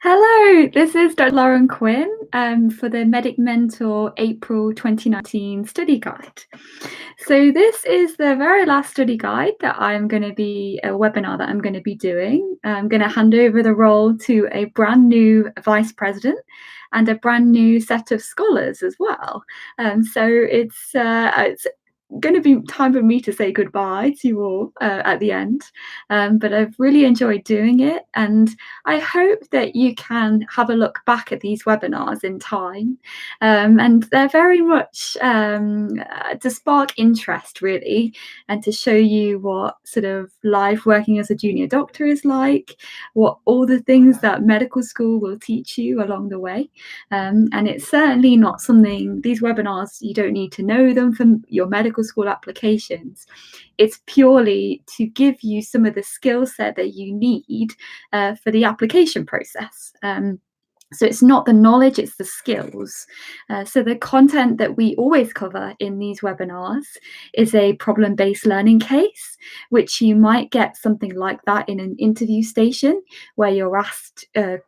Hello, this is Dr. Lauren Quinn for the Medic Mentor April 2019 study guide. So this is the very last study guide that I'm going to be a webinar that I'm going to be doing. I'm going to hand over the role to a brand new vice president and a brand new set of scholars as well. So it's going to be time for me to say goodbye to you all at the end. But I've really enjoyed doing it, and I hope that you can have a look back at these webinars in time. And they're very much to spark interest, really, and to show you what sort of life working as a junior doctor is like, what all the things that medical school will teach you along the way. And it's certainly not something, these webinars, you don't need to know them from your medical school applications. It's purely to give you some of the skill set that you need for the application process. So it's not the knowledge, it's the skills. So the content that we always cover in these webinars is a problem-based learning case, which you might get something like that in an interview station where you're asked,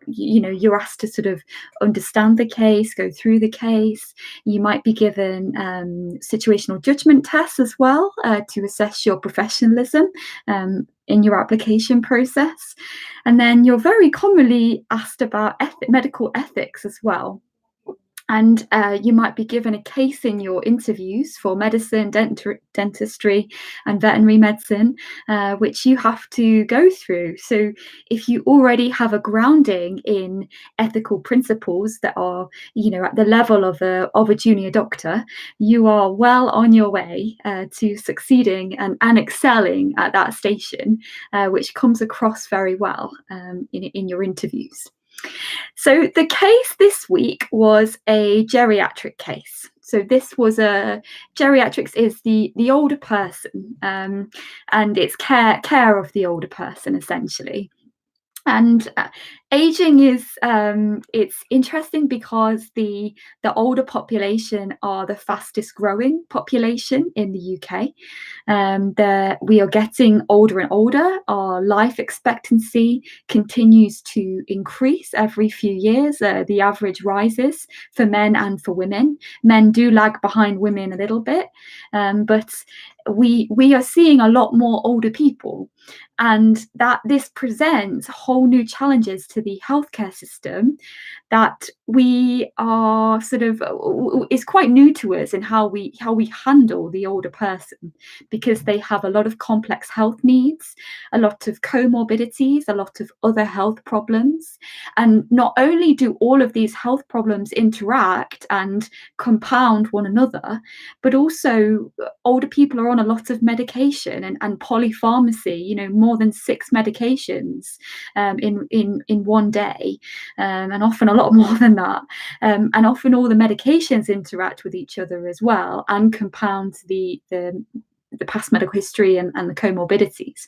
you're asked to sort of understand the case, go through the case. You might be given situational judgment tests as well to assess your professionalism in your application process. And then you're very commonly asked about medical ethics as well. And you might be given a case in your interviews for medicine, dentistry, and veterinary medicine, which you have to go through. So if you already have a grounding in ethical principles that are, at the level of a junior doctor, you are well on your way to succeeding and excelling at that station, which comes across very well in your interviews. So the case this week was a geriatric case. So this was geriatrics is the older person, and it's care of the older person essentially. And aging is it's interesting because the older population are the fastest growing population in the UK. We are getting older and older. Our life expectancy continues to increase every few years. The average rises for men and for women. Men do lag behind women a little bit, but we are seeing a lot more older people, and that this presents whole new challenges to the healthcare system that we are sort of is quite new to us in how we handle the older person, because they have a lot of complex health needs, a lot of comorbidities, a lot of other health problems. And not only do all of these health problems interact and compound one another, but also older people are on a lot of medication and polypharmacy, more than 6 medications in one day, and often a lot more than that. And often all the medications interact with each other as well and compound the past medical history and the comorbidities.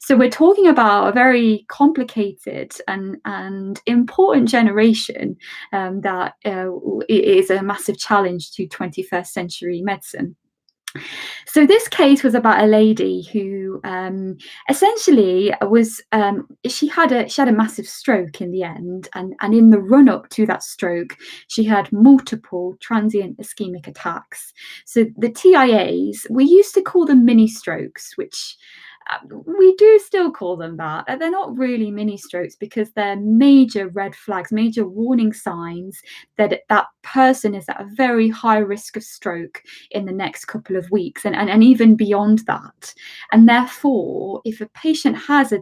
So we're talking about a very complicated and important generation that is a massive challenge to 21st century medicine. So this case was about a lady who essentially was she had a massive stroke in the end, and in the run up to that stroke she had multiple transient ischemic attacks. So the TIAs, we used to call them mini strokes, which we do still call them that. They're not really mini strokes because they're major red flags, major warning signs that that person is at a very high risk of stroke in the next couple of weeks and even beyond that. And therefore, if a patient has a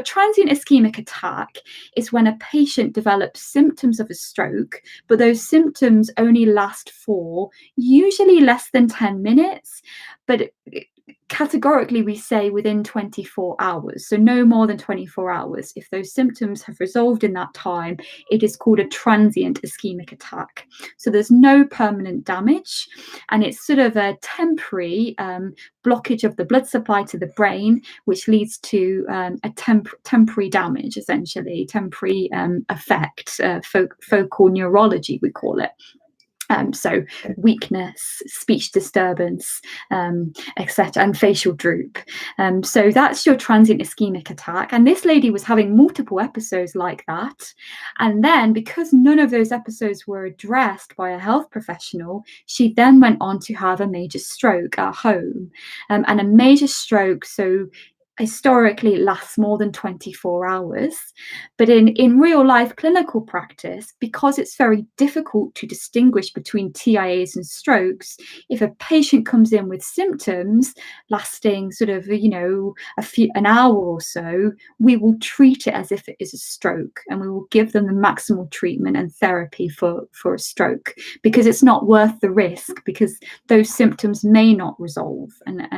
transient ischemic attack is when a patient develops symptoms of a stroke, but those symptoms only last for usually less than 10 minutes, but categorically we say within 24 hours, so no more than 24 hours. If those symptoms have resolved in that time, it is called a transient ischemic attack. So there's no permanent damage, and it's sort of a temporary blockage of the blood supply to the brain, which leads to a temporary damage, essentially temporary effect, focal neurology we call it. So weakness, speech disturbance, etc., and facial droop. So that's your transient ischemic attack. And this lady was having multiple episodes like that. And then, because none of those episodes were addressed by a health professional, she then went on to have a major stroke at home. And a major stroke, so historically it lasts more than 24 hours. But in real life clinical practice, because it's very difficult to distinguish between TIAs and strokes, if a patient comes in with symptoms lasting sort of, an hour or so, we will treat it as if it is a stroke, and we will give them the maximal treatment and therapy for a stroke, because it's not worth the risk, because those symptoms may not resolve, and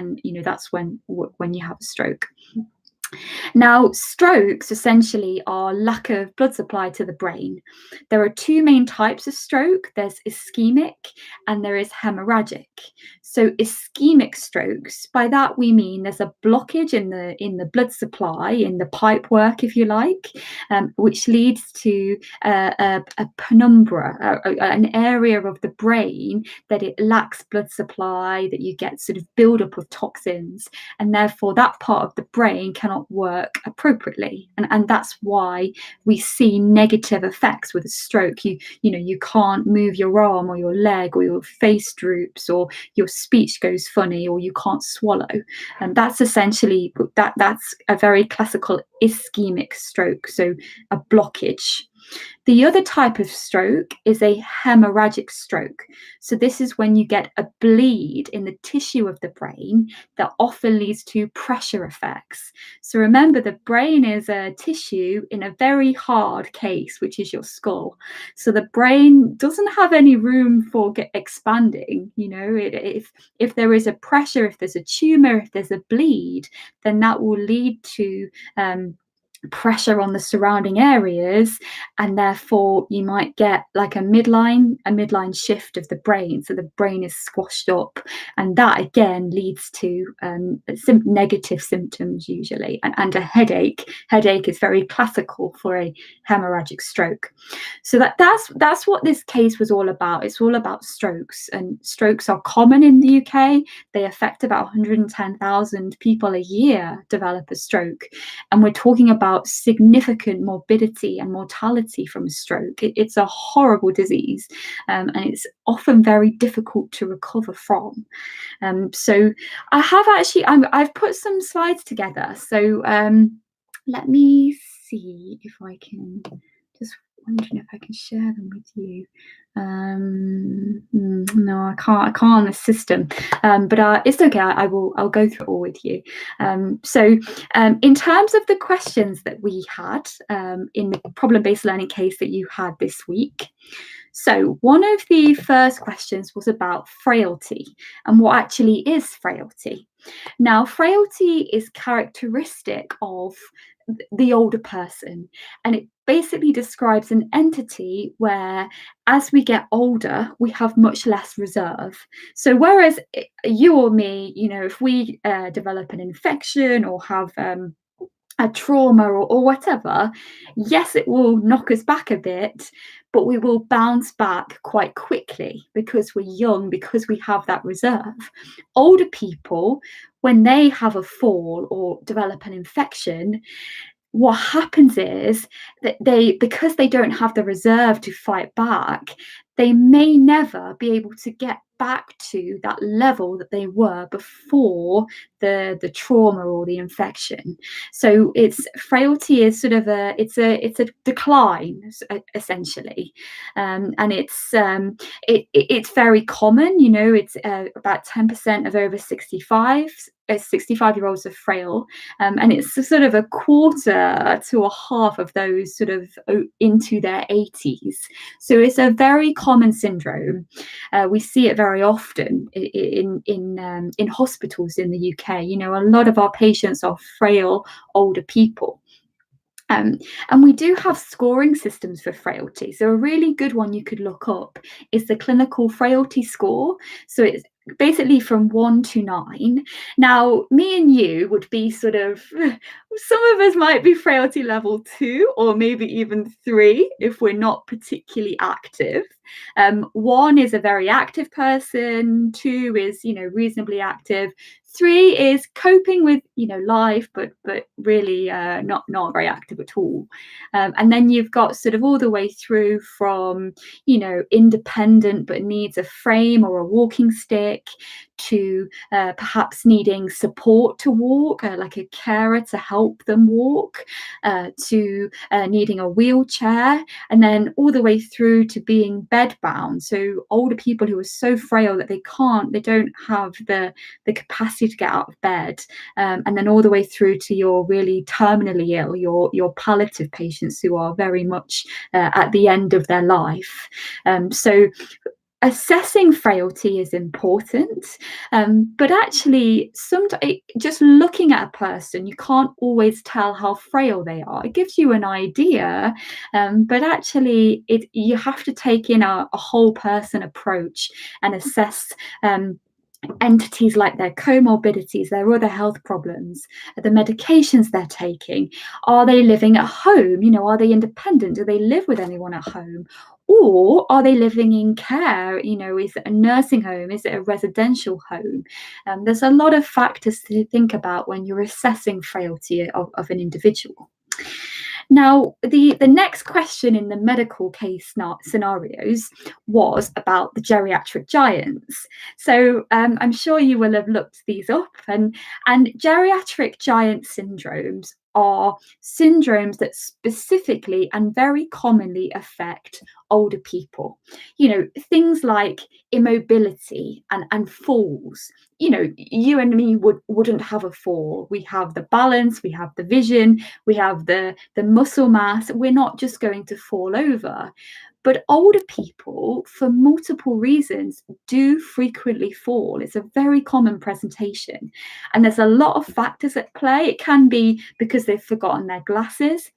that's when you have a stroke. Now, strokes essentially are lack of blood supply to the brain. There are two main types of stroke. There's ischemic and there is hemorrhagic. So ischemic strokes, by that we mean there's a blockage in the blood supply, in the pipework, if you like, which leads to a penumbra, an area of the brain that it lacks blood supply, that you get sort of buildup of toxins, and therefore that part of the brain cannot work appropriately, and that's why we see negative effects with a stroke. You can't move your arm or your leg, or your face droops, or your speech goes funny, or you can't swallow, and that's essentially that's a very classical ischemic stroke, so a blockage. The other type of stroke is a hemorrhagic stroke. So this is when you get a bleed in the tissue of the brain that often leads to pressure effects. So remember, the brain is a tissue in a very hard case, which is your skull. So the brain doesn't have any room for expanding. If there is a pressure, if there's a tumor, if there's a bleed, then that will lead to pressure on the surrounding areas, and therefore you might get like a midline shift of the brain, so the brain is squashed up, and that again leads to negative symptoms usually, and a headache is very classical for a hemorrhagic stroke. So that's what this case was all about. It's all about strokes, and strokes are common in the UK. They affect about 110,000 people a year develop a stroke, and we're talking about significant morbidity and mortality from a stroke. It's a horrible disease, and it's often very difficult to recover from. So I have I've put some slides together. So let me see if I can, just wondering if I can share them with you. No, I can't on the system, but it's okay. I'll go through it all with you. So in terms of the questions that we had in the problem-based learning case that you had this week, so one of the first questions was about frailty and what actually is frailty. Now, frailty is characteristic of the older person, and it basically describes an entity where, as we get older, we have much less reserve. So whereas you or me, if we develop an infection or have a trauma or whatever, yes, it will knock us back a bit, but we will bounce back quite quickly because we're young, because we have that reserve. Older people, when they have a fall or develop an infection, what happens is that because they don't have the reserve to fight back, they may never be able to get back to that level that they were before the trauma or the infection. So frailty is sort of a decline, essentially, and it's very common. It's about 10% of over 65-year-olds are frail, and it's sort of a quarter to a half of those sort of into their 80s. So it's a very common syndrome. We see it very often in hospitals in the UK. A lot of our patients are frail older people. And we do have scoring systems for frailty. So a really good one you could look up is the clinical frailty score. So it's basically from 1 to 9. Now, me and you would be sort of Some of us might be frailty level 2 or maybe even 3 if we're not particularly active. 1 is a very active person, 2 is, reasonably active, 3 is coping with, life, but really not very active at all. And then you've got sort of all the way through from, independent but needs a frame or a walking stick, to perhaps needing support to walk, like a carer to help them walk, to needing a wheelchair, and then all the way through to being bedbound. So older people who are so frail that they don't have the capacity to get out of bed, and then all the way through to your really terminally ill, your palliative patients who are very much at the end of their life. So assessing frailty is important, but actually, sometimes just looking at a person, you can't always tell how frail they are. It gives you an idea, but actually, you have to take in a whole person approach and assess. Entities like their comorbidities, their other health problems, the medications they're taking. Are they living at home? Are they independent? Do they live with anyone at home? Or are they living in care? Is it a nursing home? Is it a residential home? There's a lot of factors to think about when you're assessing frailty of an individual. Now, the next question in the medical case scenarios was about the geriatric giants. So I'm sure you will have looked these up, and geriatric giant syndromes are syndromes that specifically and very commonly affect older people. Things like immobility and falls. You and me wouldn't have a fall. We have the balance, we have the vision, we have the muscle mass. We're not just going to fall over. But older people, for multiple reasons, do frequently fall. It's a very common presentation. And there's a lot of factors at play. It can be because they've forgotten their glasses.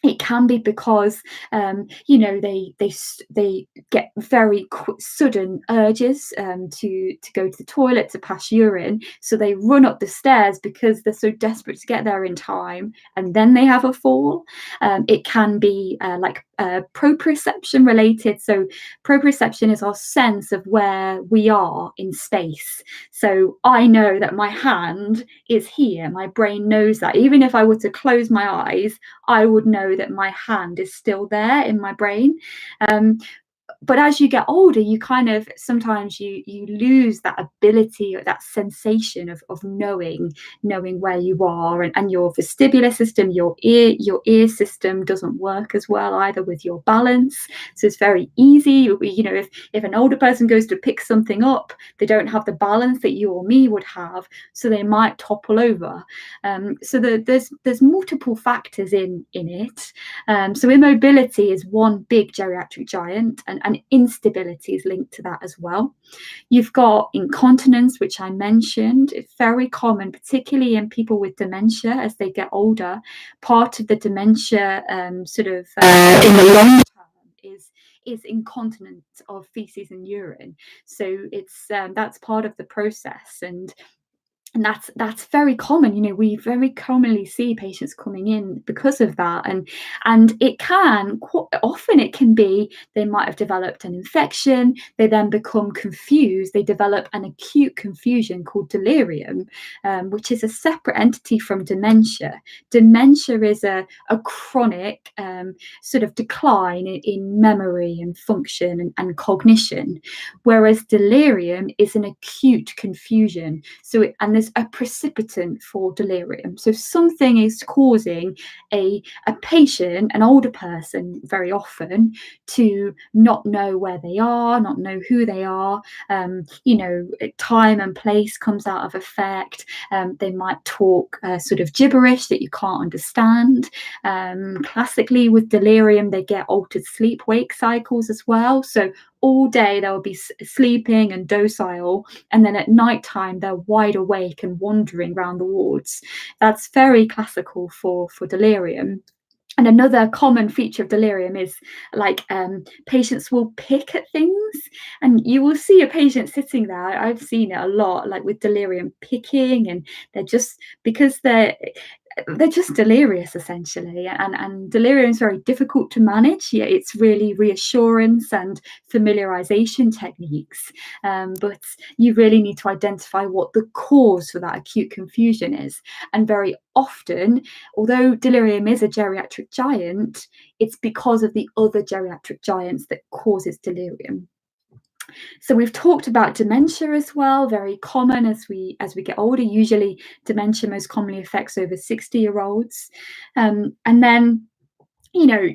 It can be because they get very sudden urges to go to the toilet, to pass urine, so they run up the stairs because they're so desperate to get there in time, and then they have a fall. It can be like proprioception related. So proprioception is our sense of where we are in space. So I know that my hand is here. My brain knows that. Even if I were to close my eyes, I would know that my hand is still there in my brain. But as you get older, you kind of sometimes you lose that ability or that sensation of knowing where you are, and your vestibular system, your ear system doesn't work as well either with your balance. So it's very easy, if an older person goes to pick something up, they don't have the balance that you or me would have, so they might topple over. So there's multiple factors in it. So immobility is one big geriatric giant, and instability is linked to that as well. You've got incontinence, which I mentioned. It's very common, particularly in people with dementia as they get older. Part of the dementia in the long term is incontinence of feces and urine. So it's that's part of the process, and that's very common. We very commonly see patients coming in because of that, and it can quite often, it can be they might have developed an infection, they then become confused, they develop an acute confusion called delirium, which is a separate entity from dementia. Dementia is a chronic sort of decline in memory and function and cognition, whereas delirium is an acute confusion. And there's a precipitant for delirium. So something is causing a patient, an older person, very often, to not know where they are, not know who they are. Time and place comes out of effect. They might talk sort of gibberish that you can't understand. Classically, with delirium, they get altered sleep-wake cycles as well. So all day they'll be sleeping and docile, and then at night time they're wide awake and wandering around the wards. That's very classical for delirium. And another common feature of delirium is like patients will pick at things, and you will see a patient sitting there. I've seen it a lot, like with delirium, picking, and they're just because they're just delirious essentially, and delirium is very difficult to manage. Yeah, it's really reassurance and familiarization techniques, but you really need to identify what the cause for that acute confusion is. And very often, although delirium is a geriatric giant, it's because of the other geriatric giants that causes delirium. So we've talked about dementia as well, very common as we get older. Usually dementia most commonly affects over 60-year-olds. And then, you know,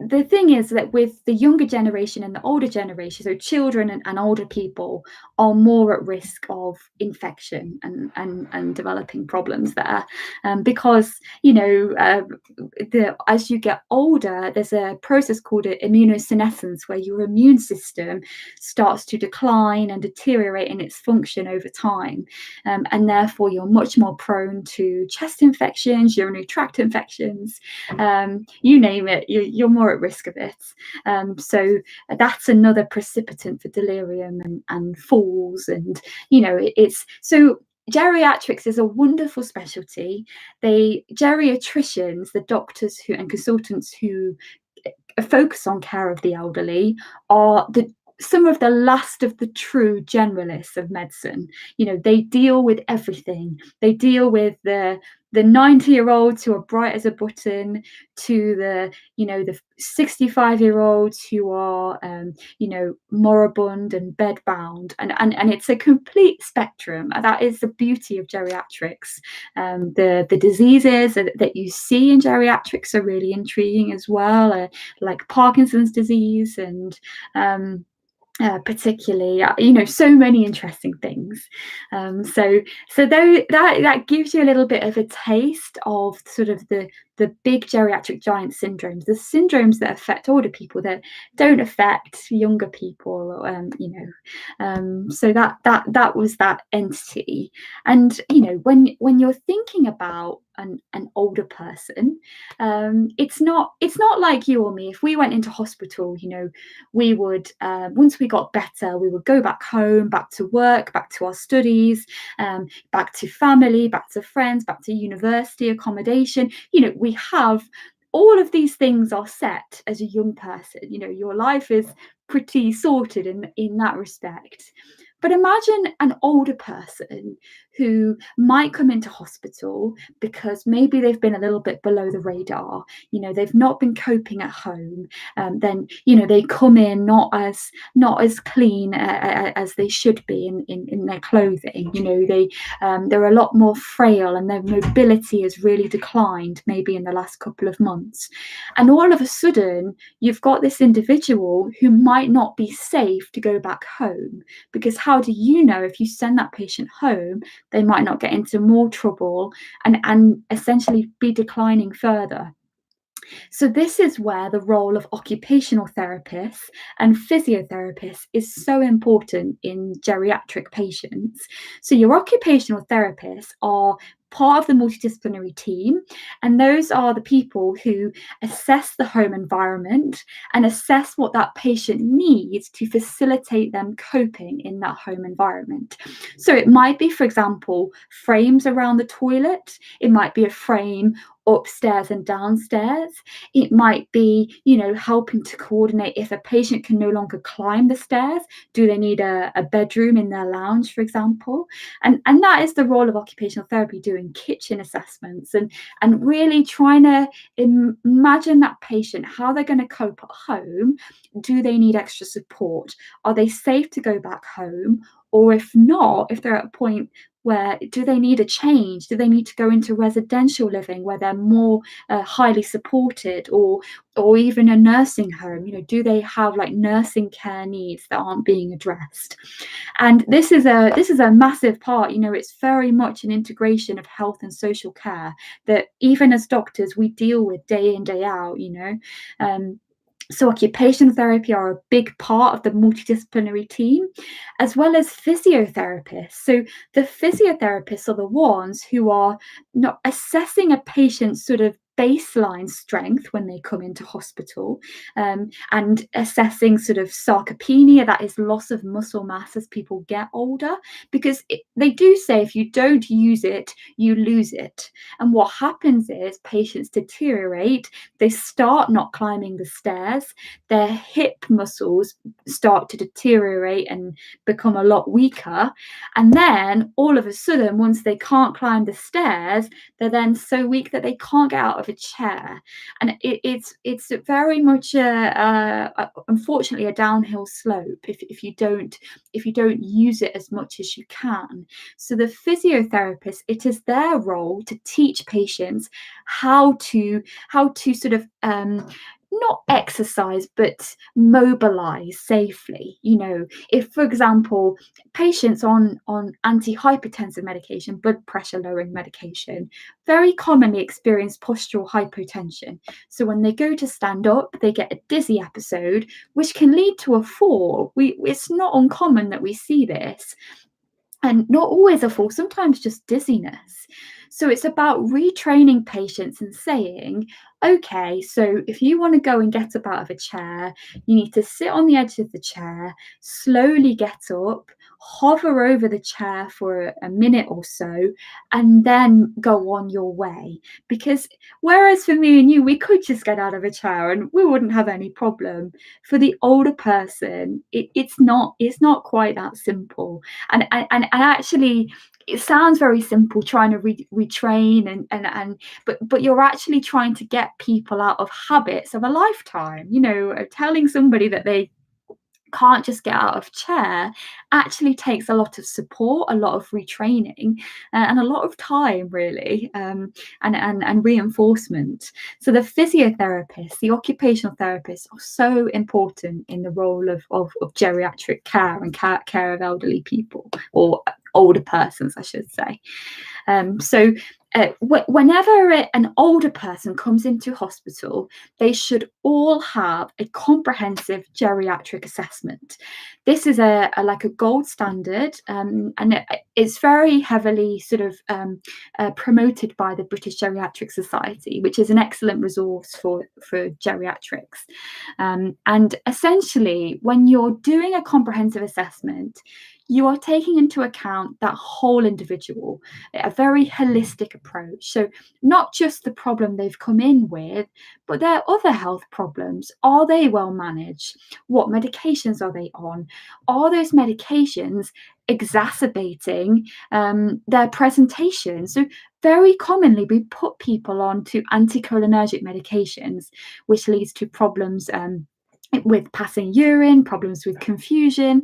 the thing is that with the younger generation and the older generation, so children and older people are more at risk of infection and developing problems there, because as you get older, there's a process called immunosenescence where your immune system starts to decline and deteriorate in its function over time, and therefore you're much more prone to chest infections, urinary tract infections, you name it, you're more at risk of it. So that's another precipitant for delirium and falls, and it's so. Geriatrics is a wonderful specialty. Geriatricians, the doctors who and consultants who focus on care of the elderly, are some of the last of the true generalists of medicine. They deal with everything. They deal with the 90-year-olds who are bright as a button, to the 65-year-olds who are moribund and bedbound, and it's a complete spectrum. That is the beauty of geriatrics. The diseases that you see in geriatrics are really intriguing as well, like Parkinson's disease and particularly, so many interesting things. So though that gives you a little bit of a taste of sort of the big geriatric giant syndromes, the syndromes that affect older people that don't affect younger people. So that was that entity. And when you're thinking about an older person, it's not like you or me. If we went into hospital, we would, once we got better, we would go back home, back to work, back to our studies, back to family, back to friends, back to university accommodation. We have all of these things are set as a young person. Your life is pretty sorted in that respect. But imagine an older person who might come into hospital because maybe they've been a little bit below the radar. They've not been coping at home. Then they come in not as clean as they should be in their clothing. They're a lot more frail, and their mobility has really declined maybe in the last couple of months. And all of a sudden, you've got this individual who might not be safe to go back home, because how do you know if you send that patient home, they might not get into more trouble and essentially be declining further? So this is where the role of occupational therapists and physiotherapists is so important in geriatric patients. So your occupational therapists are part of the multidisciplinary team, and those are the people who assess the home environment and assess what that patient needs to facilitate them coping in that home environment. So it might be, for example, frames around the toilet. It might be a frame upstairs and downstairs. It might be, helping to coordinate if a patient can no longer climb the stairs. Do they need a bedroom in their lounge, for example? And that is the role of occupational therapy, doing kitchen assessments and really trying to imagine that patient, how they're going to cope at home. Do they need extra support? Are they safe to go back home? Or if not, if they're at a point where, do they need a change? Do they need to go into residential living where they're more highly supported, or even a nursing home? Do they have like nursing care needs that aren't being addressed? And this is a massive part. It's very much an integration of health and social care that even as doctors we deal with day in, day out. So occupational therapy are a big part of the multidisciplinary team, as well as physiotherapists. So the physiotherapists are the ones who are not assessing a patient's sort of baseline strength when they come into hospital, and assessing sort of sarcopenia, that is loss of muscle mass as people get older, because they do say if you don't use it, you lose it. And what happens is patients deteriorate, they start not climbing the stairs, their hip muscles start to deteriorate and become a lot weaker. And then all of a sudden, once they can't climb the stairs, they're then so weak that they can't get out of a chair. And it's very much unfortunately a downhill slope if you don't use it as much as you can. So the physiotherapist, it is their role to teach patients how to sort of not exercise but mobilize safely. If, for example, patients on antihypertensive medication, blood pressure lowering medication, very commonly experience postural hypotension. So when they go to stand up, they get a dizzy episode, which can lead to a fall. It's not uncommon that we see this. And not always a fall, sometimes just dizziness. So it's about retraining patients and saying, okay, so if you want to go and get up out of a chair, you need to sit on the edge of the chair, slowly get up, hover over the chair for a minute or so, and then go on your way. Because whereas for me and you, we could just get out of a chair and we wouldn't have any problem. For the older person, it's not quite that simple. And actually, it sounds very simple trying to retrain but you're actually trying to get people out of habits of a lifetime. Telling somebody that they can't just get out of chair actually takes a lot of support, a lot of retraining, and a lot of time, really, and reinforcement. So the physiotherapists, the occupational therapists, are so important in the role of geriatric care and care of elderly people, or older persons, I should say. Whenever an older person comes into hospital, they should all have a comprehensive geriatric assessment. This is like a gold standard, and it's very heavily sort of promoted by the British Geriatric Society, which is an excellent resource for geriatrics. And essentially, when you're doing a comprehensive assessment, you are taking into account that whole individual, a very holistic approach. So not just the problem they've come in with, but their other health problems. Are they well managed? What medications are they on? Are those medications exacerbating their presentation? So very commonly we put people on to anticholinergic medications, which leads to problems with passing urine, problems with confusion,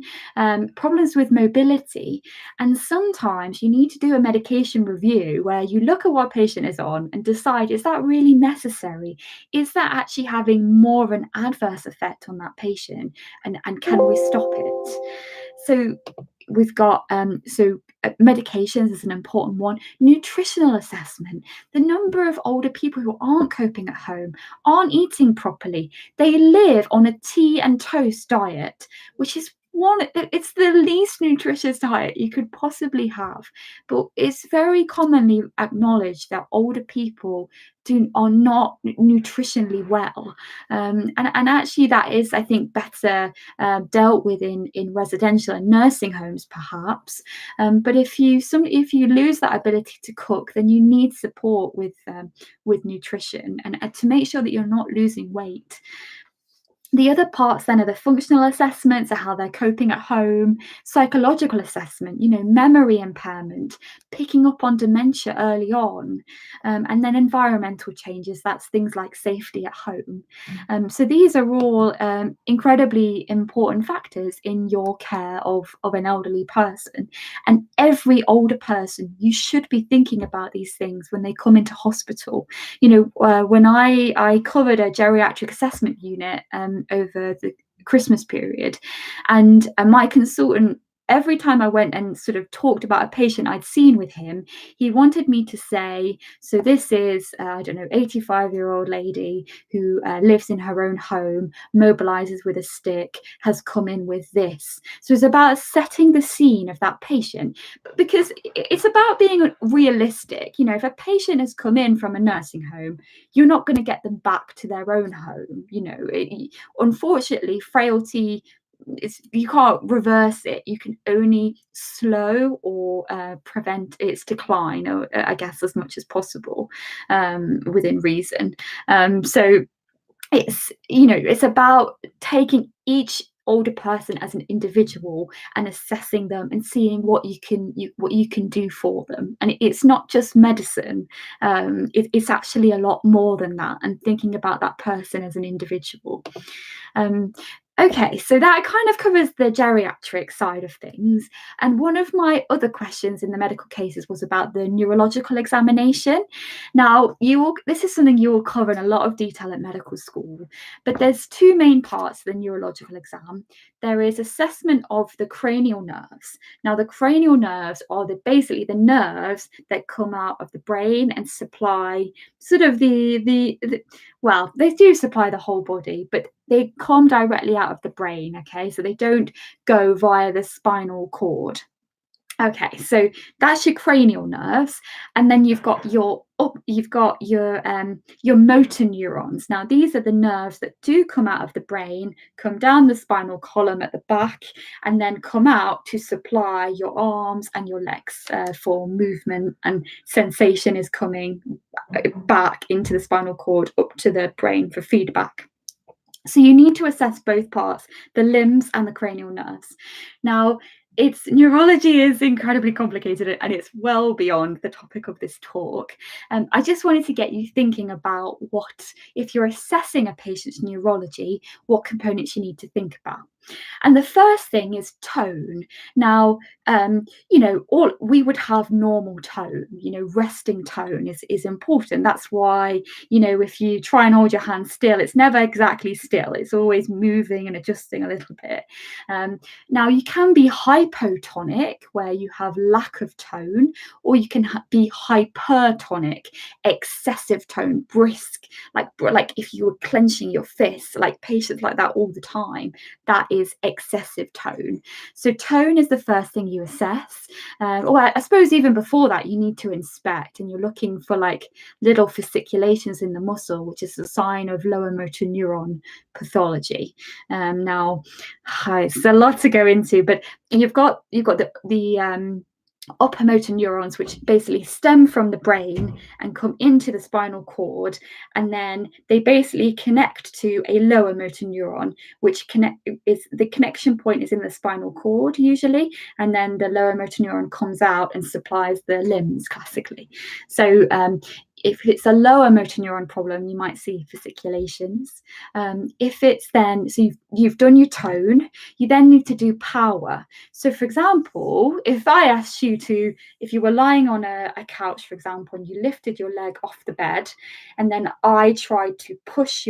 problems with mobility. And sometimes you need to do a medication review where you look at what a patient is on and decide, is that really necessary? Is that actually having more of an adverse effect on that patient? And can we stop it? So we've got medications is an important one. Nutritional assessment. The number of older people who aren't coping at home, aren't eating properly. They live on a tea and toast diet, which is it's the least nutritious diet you could possibly have. But it's very commonly acknowledged that older people are not nutritionally well. And actually that is, I think, better dealt with in residential and nursing homes, perhaps. But if you lose that ability to cook, then you need support with nutrition and to make sure that you're not losing weight. The other parts then are the functional assessments of how they're coping at home, psychological assessment, memory impairment, picking up on dementia early on, and then environmental changes. That's things like safety at home. So these are all incredibly important factors in your care of an elderly person. And every older person, you should be thinking about these things when they come into hospital. When I covered a geriatric assessment unit over the Christmas period, and my consultant every time I went and sort of talked about a patient I'd seen with him, he wanted me to say, so this is, I don't know, 85-year-old lady who lives in her own home, mobilizes with a stick, has come in with this. So it's about setting the scene of that patient, because it's about being realistic. You know, if a patient has come in from a nursing home, you're not going to get them back to their own home. You know, unfortunately, frailty, you can't reverse it. You can only slow or prevent its decline, or I guess as much as possible, within reason. So it's, you know, it's about taking each older person as an individual and assessing them and seeing what you can do for them. And it's not just medicine. It's actually a lot more than that, and thinking about that person as an individual. Okay, so that kind of covers the geriatric side of things. And one of my other questions in the medical cases was about the neurological examination. Now, this is something you will cover in a lot of detail at medical school, but there's two main parts to the neurological exam. There is assessment of the cranial nerves. Now, the cranial nerves are basically the nerves that come out of the brain and supply sort of well, they do supply the whole body, but they come directly out of the brain. Okay, so they don't go via the spinal cord. Okay, so that's your cranial nerves, and then you've got your motor neurons. Now, these are the nerves that do come out of the brain, come down the spinal column at the back, and then come out to supply your arms and your legs for movement, and sensation is coming back into the spinal cord up to the brain for feedback. So you need to assess both parts, the limbs and the cranial nerves. Now, neurology is incredibly complicated, and it's well beyond the topic of this talk. I just wanted to get you thinking about if you're assessing a patient's neurology, what components you need to think about. And the first thing is tone. Now, you know, we would have normal tone, you know, resting tone is important. That's why, you know, if you try and hold your hand still, it's never exactly still. It's always moving and adjusting a little bit. Now, you can be hypotonic, where you have lack of tone, or you can be hypertonic, excessive tone, brisk, like if you were clenching your fists, like patients like that all the time, that is excessive tone. So tone is the first thing you assess. Or I suppose even before that, you need to inspect, and you're looking for like little fasciculations in the muscle, which is a sign of lower motor neuron pathology. Now, it's a lot to go into, but you've got the upper motor neurons, which basically stem from the brain and come into the spinal cord, and then they basically connect to a lower motor neuron, which the connection point is in the spinal cord usually, and then the lower motor neuron comes out and supplies the limbs classically. So if it's a lower motor neuron problem, you might see fasciculations. If it's then, so you've done your tone, you then need to do power. So for example, if I asked you if you were lying on a couch, for example, and you lifted your leg off the bed, and then I tried to push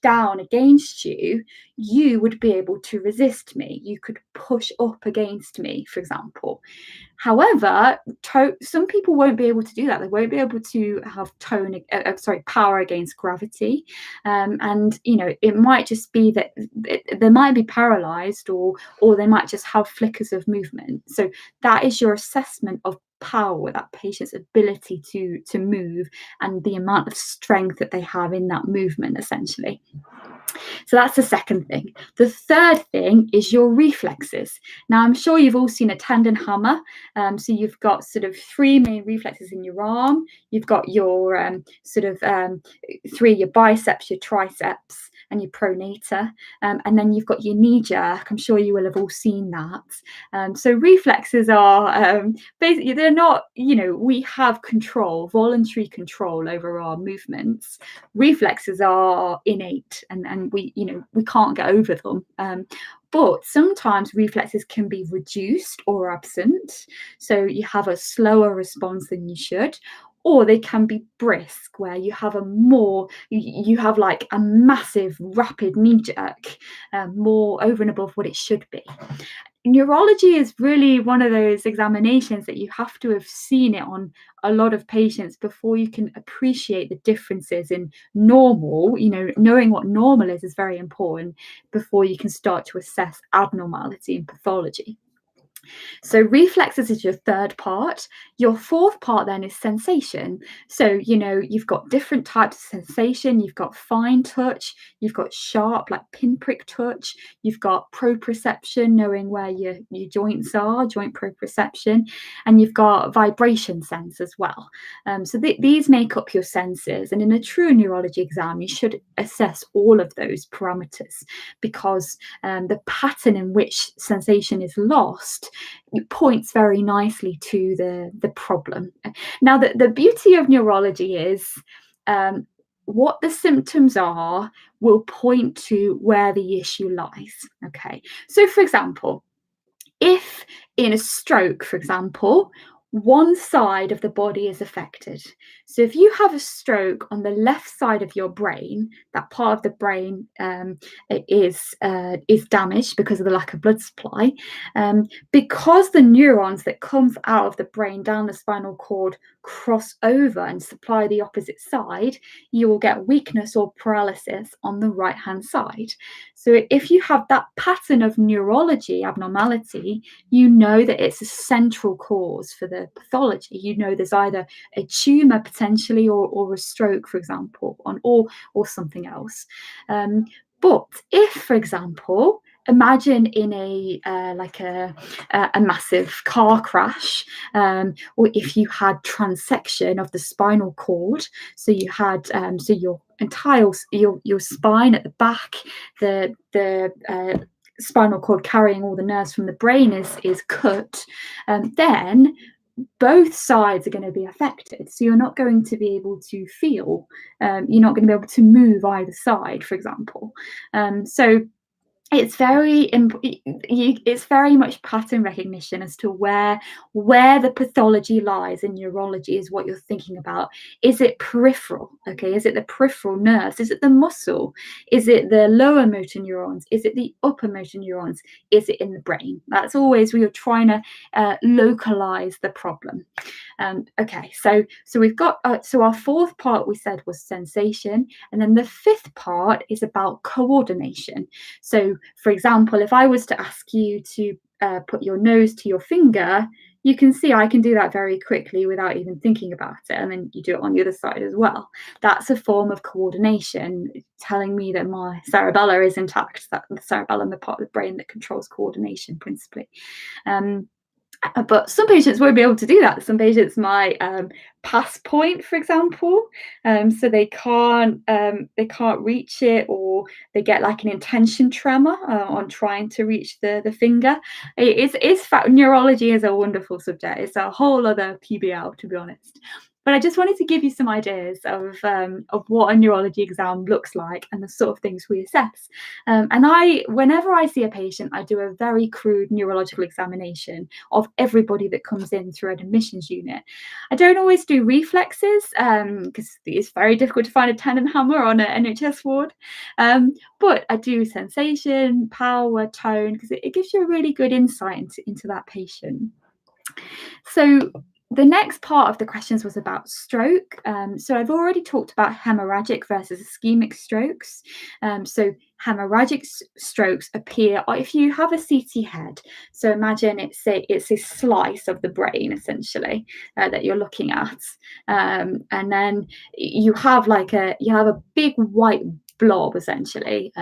down against you, you would be able to resist me. You could push up against me, for example. However, some people won't be able to do that. They won't be able to have power against gravity. And, you know, it might just be that they might be paralyzed, or they might just have flickers of movement. So that is your assessment of power, that patient's ability to move, and the amount of strength that they have in that movement, essentially. So that's the second thing. The third thing is your reflexes. Now, I'm sure you've all seen a tendon hammer. So you've got sort of three main reflexes in your arm. You've got your your biceps, your triceps, and your pronator. And then you've got your knee jerk. I'm sure you will have all seen that. So reflexes are basically, they're not, you know, we have control, voluntary control over our movements. Reflexes are innate, and we can't get over them. But sometimes reflexes can be reduced or absent, so you have a slower response than you should, or they can be brisk, where you have like a massive rapid knee jerk, more over and above what it should be. neurology is really one of those examinations that you have to have seen it on a lot of patients before you can appreciate the differences in normal. Knowing what normal is very important before you can start to assess abnormality and pathology. So reflexes is your third part. Your fourth part then is sensation. So, you've got different types of sensation. You've got fine touch, you've got sharp, like pinprick touch, you've got proprioception, knowing where your joints are, joint proprioception, and you've got vibration sense as well. So these make up your senses. And in a true neurology exam, you should assess all of those parameters because the pattern in which sensation is lost, it points very nicely to the problem. Now, the beauty of neurology is what the symptoms are will point to where the issue lies. Okay, so for example, if in a stroke, for example, one side of the body is affected. So if you have a stroke on the left side of your brain, that part of the brain is damaged because of the lack of blood supply. Because the neurons that come out of the brain down the spinal cord cross over and supply the opposite side, you will get weakness or paralysis on the right hand side. So if you have that pattern of neurology abnormality, you know that it's a central cause for the pathology. There's either a tumor potentially or a stroke, for example, or something else. But if, for example, imagine in a massive car crash, or if you had transection of the spinal cord, so you had so your entire your spine at the back, the spinal cord carrying all the nerves from the brain is cut, then both sides are going to be affected. So you're not going to be able to feel, you're not going to be able to move either side, for example. So it's it's very much pattern recognition as to where the pathology lies in neurology is what you're thinking about. Is it peripheral? Okay, is it the peripheral nerves? Is it the muscle? Is it the lower motor neurons? Is it the upper motor neurons? Is it in the brain? That's always where you're trying to localize the problem. Okay, so we've got so our fourth part we said was sensation, and then the fifth part is about coordination. So, for example, if I was to ask you to put your nose to your finger, you can see I can do that very quickly without even thinking about it. And then you do it on the other side as well. That's a form of coordination, telling me that my cerebellum is intact, that the cerebellum, the part of the brain that controls coordination principally. But some patients won't be able to do that. Some patients might pass point, for example, so they can't reach it, or they get like an intention tremor on trying to reach the finger. Neurology is a wonderful subject. It's a whole other PBL, to be honest. But I just wanted to give you some ideas of what a neurology exam looks like and the sort of things we assess. And whenever I see a patient, I do a very crude neurological examination of everybody that comes in through an admissions unit. I don't always do reflexes because it's very difficult to find a tendon hammer on an NHS ward. But I do sensation, power, tone, because it gives you a really good insight into that patient. So the next part of the questions was about stroke. So I've already talked about hemorrhagic versus ischemic strokes. So hemorrhagic strokes appear if you have a CT head. So imagine it's a slice of the brain essentially that you're looking at, and then you have a big white blob essentially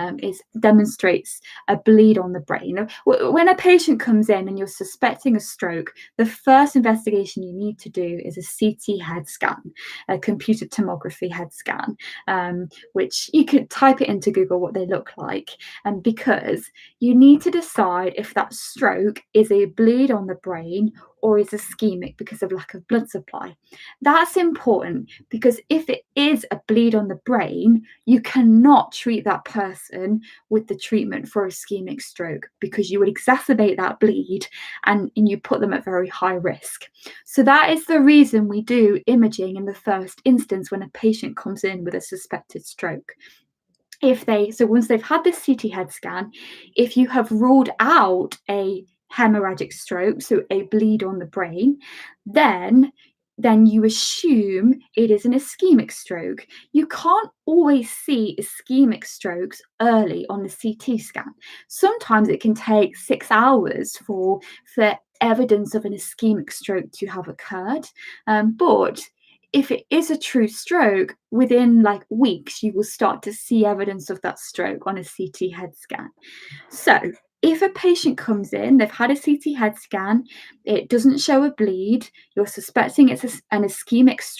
demonstrates a bleed on the brain. When a patient comes in and you're suspecting a stroke, the first investigation you need to do is a CT head scan, a computer tomography head scan, which you could type it into Google what they look like, and because you need to decide if that stroke is a bleed on the brain or is ischemic because of lack of blood supply. That's important because if it is a bleed on the brain, you cannot treat that person with the treatment for ischemic stroke because you would exacerbate that bleed and you put them at very high risk. So that is the reason we do imaging in the first instance when a patient comes in with a suspected stroke. Once they've had this CT head scan, if you have ruled out a hemorrhagic stroke, so a bleed on the brain, then you assume it is an ischemic stroke. You can't always see ischemic strokes early on the CT scan. Sometimes it can take 6 hours for evidence of an ischemic stroke to have occurred. But if it is a true stroke, within like weeks, you will start to see evidence of that stroke on a CT head scan. So, if a patient comes in, they've had a CT head scan, it doesn't show a bleed, you're suspecting it's an ischemic